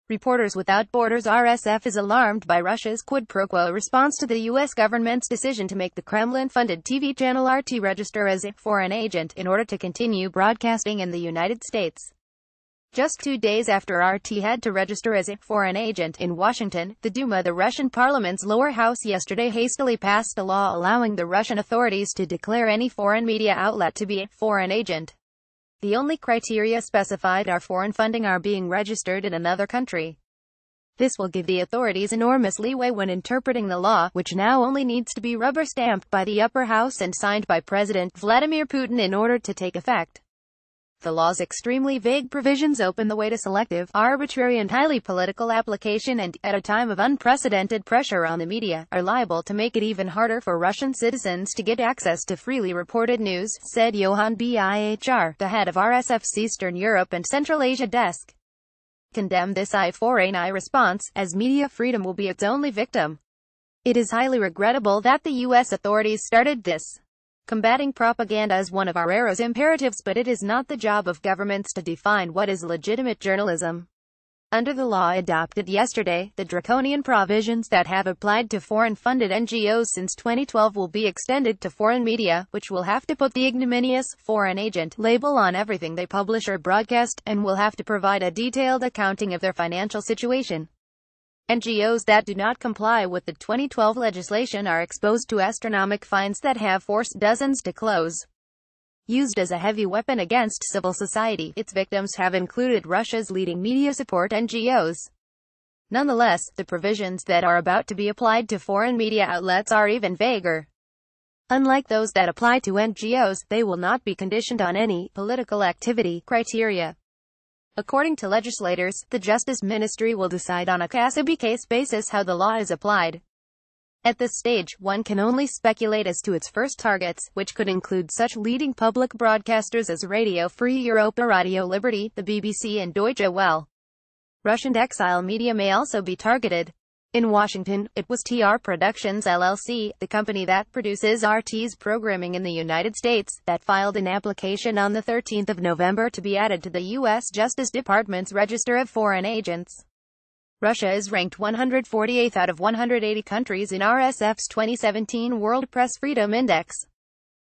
Reporters Without Borders RSF is alarmed by Russia's quid pro quo response to the U.S. government's decision to make the Kremlin-funded TV channel RT register as a foreign agent in order to continue broadcasting in the United States. Just 2 days after RT had to register as a foreign agent in Washington, the Duma, the Russian parliament's lower house, yesterday hastily passed a law allowing the Russian authorities to declare any foreign media outlet to be a foreign agent. The only criteria specified are foreign funding or being registered in another country. This will give the authorities enormous leeway when interpreting the law, which now only needs to be rubber-stamped by the upper house and signed by President Vladimir Putin in order to take effect. The law's extremely vague provisions open the way to selective, arbitrary and highly political application and, at a time of unprecedented pressure on the media, are liable to make it even harder for Russian citizens to get access to freely reported news, said Johan Bihr, the head of RSF's Eastern Europe and Central Asia desk. Condemn this foreign response, as media freedom will be its only victim. It is highly regrettable that the U.S. authorities started this. Combating propaganda is one of our era's imperatives, but it is not the job of governments to define what is legitimate journalism. Under the law adopted yesterday, the draconian provisions that have applied to foreign-funded NGOs since 2012 will be extended to foreign media, which will have to put the ignominious foreign agent label on everything they publish or broadcast, and will have to provide a detailed accounting of their financial situation. NGOs that do not comply with the 2012 legislation are exposed to astronomical fines that have forced dozens to close. Used as a heavy weapon against civil society, its victims have included Russia's leading media support NGOs. Nonetheless, the provisions that are about to be applied to foreign media outlets are even vaguer. Unlike those that apply to NGOs, they will not be conditioned on any political activity criteria. According to legislators, the Justice Ministry will decide on a case-by-case basis how the law is applied. At this stage, one can only speculate as to its first targets, which could include such leading public broadcasters as Radio Free Europe, Radio Liberty, the BBC and Deutsche Welle. Russian exile media may also be targeted. In Washington, it was TR Productions LLC, the company that produces RT's programming in the United States, that filed an application on the 13th of November to be added to the U.S. Justice Department's register of foreign agents. Russia is ranked 148th out of 180 countries in RSF's 2017 World Press Freedom Index.